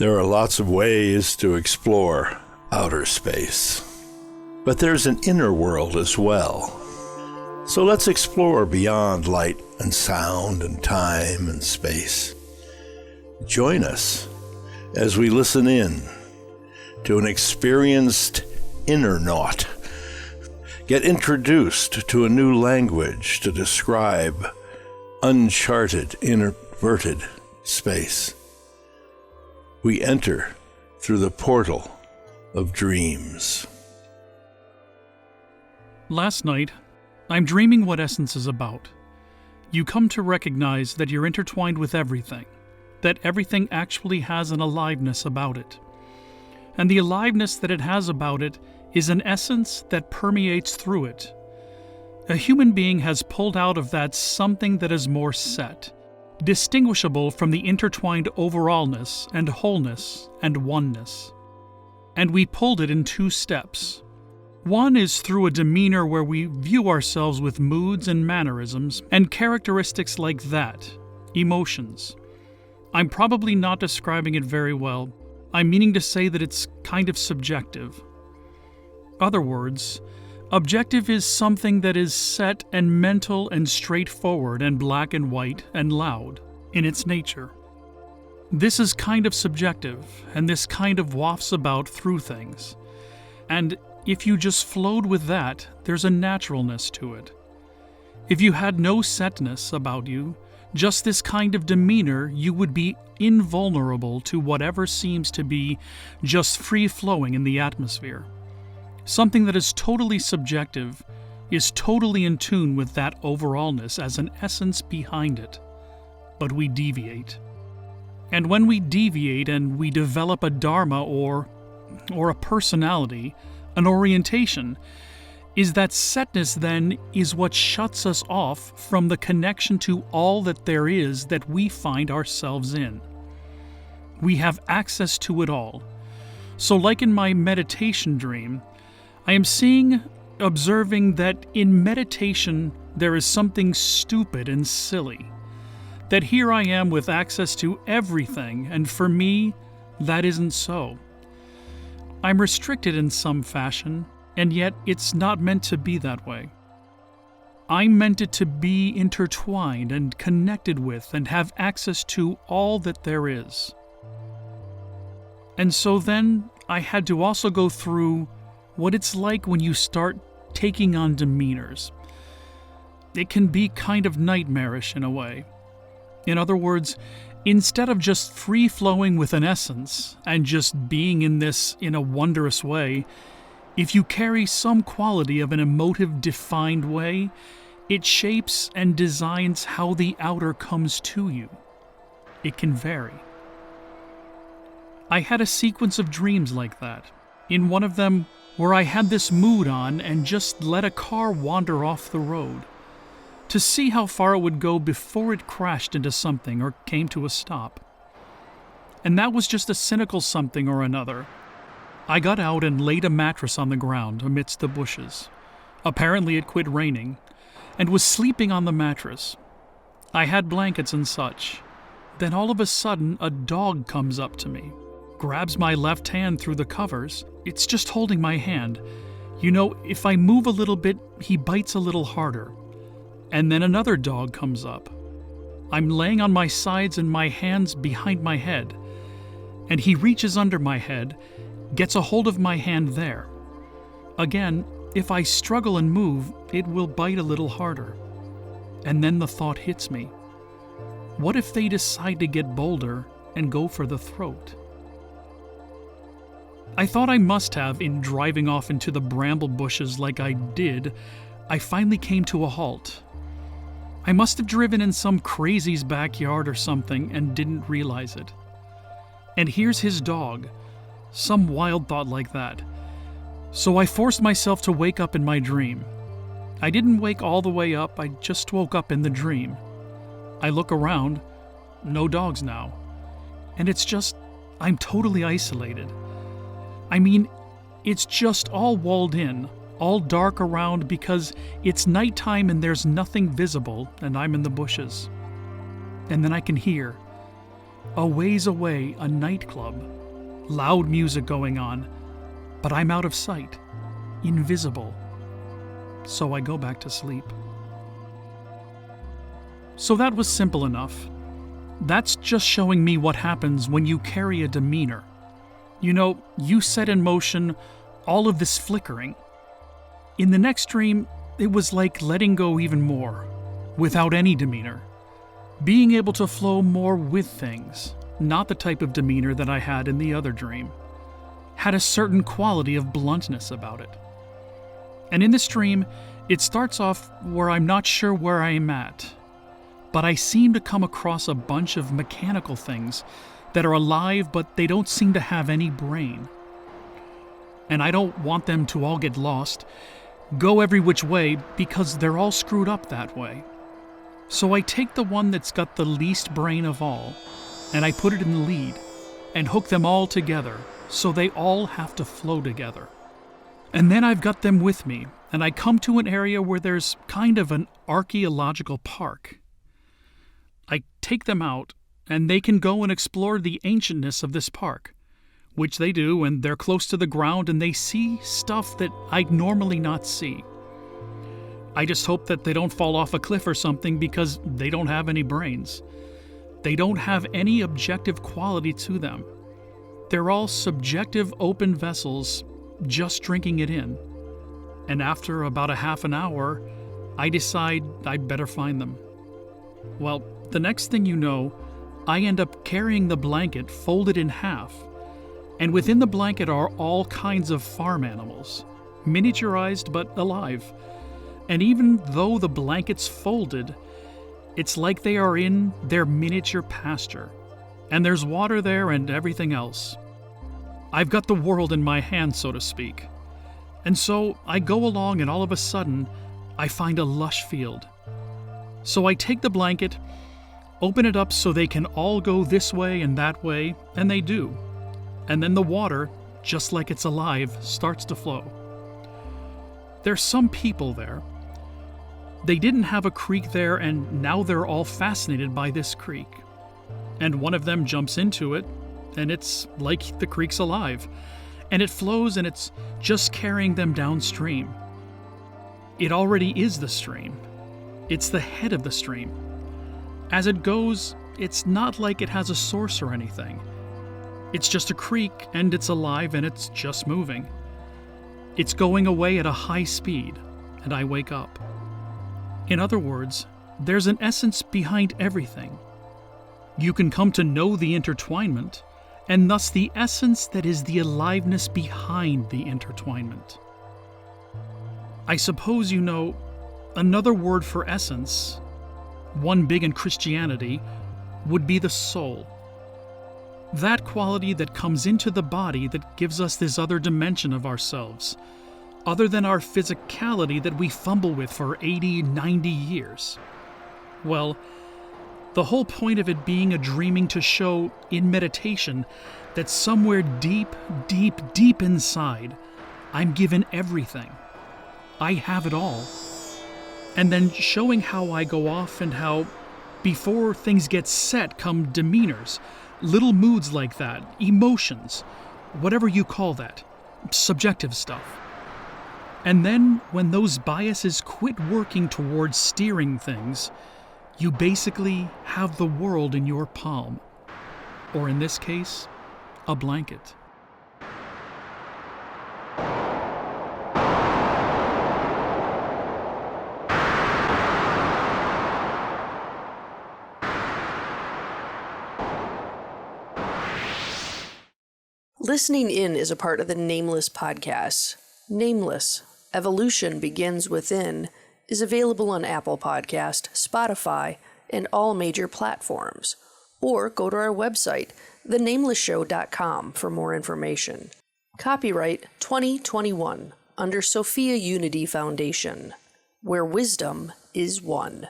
There are lots of ways to explore outer space, but there's an inner world as well. So let's explore beyond light and sound and time and space. Join us as we listen in to an experienced innernaut. Get introduced to a new language to describe uncharted, inverted space. We enter through the portal of dreams. Last night, I'm dreaming what essence is about. You come to recognize that you're intertwined with everything, that everything actually has an aliveness about it. And the aliveness that it has about it is an essence that permeates through it. A human being has pulled out of that something that is more set, distinguishable from the intertwined overallness and wholeness and oneness. And we pulled it in two steps. One is through a demeanor where we view ourselves with moods and mannerisms and characteristics like that, emotions. I'm probably not describing it very well. I'm meaning to say that it's kind of subjective. Other words, objective is something that is set and mental and straightforward and black and white and loud in its nature. This is kind of subjective, and this kind of wafts about through things. And if you just flowed with that, there's a naturalness to it. If you had no setness about you, just this kind of demeanor, you would be invulnerable to whatever seems to be just free-flowing in the atmosphere. Something that is totally subjective is totally in tune with that overallness as an essence behind it. But we deviate. And when we deviate and we develop a dharma or a personality, an orientation, is that setness then is what shuts us off from the connection to all that there is that we find ourselves in. We have access to it all. So like in my meditation dream, I am observing that in meditation there is something stupid and silly. That here I am with access to everything, and for me, that isn't so. I'm restricted in some fashion, and yet it's not meant to be that way. I'm meant it to be intertwined and connected with and have access to all that there is. And so then I had to also go through what it's like when you start taking on demeanors. It can be kind of nightmarish in a way. In other words, instead of just free-flowing with an essence and just being in this in a wondrous way, if you carry some quality of an emotive, defined way, it shapes and designs how the outer comes to you. It can vary. I had a sequence of dreams like that. In one of them, where I had this mood on and just let a car wander off the road, to see how far it would go before it crashed into something or came to a stop. And that was just a cynical something or another. I got out and laid a mattress on the ground amidst the bushes. Apparently it quit raining, and was sleeping on the mattress. I had blankets and such. Then all of a sudden a dog comes up to me, grabs my left hand through the covers. It's just holding my hand. You know, if I move a little bit, he bites a little harder. And then another dog comes up. I'm laying on my sides and my hands behind my head, and he reaches under my head, gets a hold of my hand there. Again, if I struggle and move, it will bite a little harder. And then the thought hits me. What if they decide to get bolder and go for the throat? I thought I must have, in driving off into the bramble bushes like I did, I finally came to a halt. I must have driven in some crazy's backyard or something and didn't realize it. And here's his dog. Some wild thought like that. So I forced myself to wake up in my dream. I didn't wake all the way up, I just woke up in the dream. I look around, no dogs now. And it's just, I'm totally isolated. I mean, it's just all walled in, all dark around because it's nighttime and there's nothing visible and I'm in the bushes. And then I can hear. A ways away, a nightclub. Loud music going on, but I'm out of sight, invisible. So I go back to sleep. So that was simple enough. That's just showing me what happens when you carry a demeanor. You know, you set in motion all of this flickering. In the next dream, it was like letting go even more, without any demeanor. Being able to flow more with things, not the type of demeanor that I had in the other dream. Had a certain quality of bluntness about it. And in this dream, it starts off where I'm not sure where I am at, but I seem to come across a bunch of mechanical things that are alive, but they don't seem to have any brain. And I don't want them to all get lost, go every which way, because they're all screwed up that way. So I take the one that's got the least brain of all, and I put it in the lead, and hook them all together, so they all have to flow together. And then I've got them with me, and I come to an area where there's kind of an archaeological park. I take them out, and they can go and explore the ancientness of this park, which they do, and they're close to the ground, and they see stuff that I'd normally not see. I just hope that they don't fall off a cliff or something, because they don't have any brains. They don't have any objective quality to them. They're all subjective open vessels, just drinking it in. And after about a half an hour, I decide I'd better find them. Well, the next thing you know, I end up carrying the blanket folded in half, and within the blanket are all kinds of farm animals, miniaturized but alive. And even though the blanket's folded, it's like they are in their miniature pasture, and there's water there and everything else. I've got the world in my hand, so to speak. And so I go along, and all of a sudden, I find a lush field. So I take the blanket, open it up so they can all go this way and that way, and they do. And then the water, just like it's alive, starts to flow. There's some people there. They didn't have a creek there, and now they're all fascinated by this creek. And one of them jumps into it, and it's like the creek's alive. And it flows, and it's just carrying them downstream. It already is the stream. It's the head of the stream. As it goes, it's not like it has a source or anything. It's just a creek, and it's alive, and it's just moving. It's going away at a high speed, and I wake up. In other words, there's an essence behind everything. You can come to know the intertwinement, and thus the essence that is the aliveness behind the intertwinement. I suppose you know, another word for essence, one big in Christianity, would be the soul. That quality that comes into the body that gives us this other dimension of ourselves, other than our physicality that we fumble with for 80, 90 years. Well, the whole point of it being a dreaming to show in meditation that somewhere deep, deep, deep inside, I'm given everything. I have it all. And then showing how I go off and how, before things get set, come demeanors, little moods like that, emotions, whatever you call that, subjective stuff. And then when those biases quit working towards steering things, you basically have the world in your palm. Or in this case, a blanket. Listening In is a part of the Nameless podcast. Nameless, Evolution Begins Within, is available on Apple Podcast, Spotify, and all major platforms. Or go to our website, thenamelessshow.com, for more information. Copyright 2021 under Sophia Unity Foundation, where wisdom is one.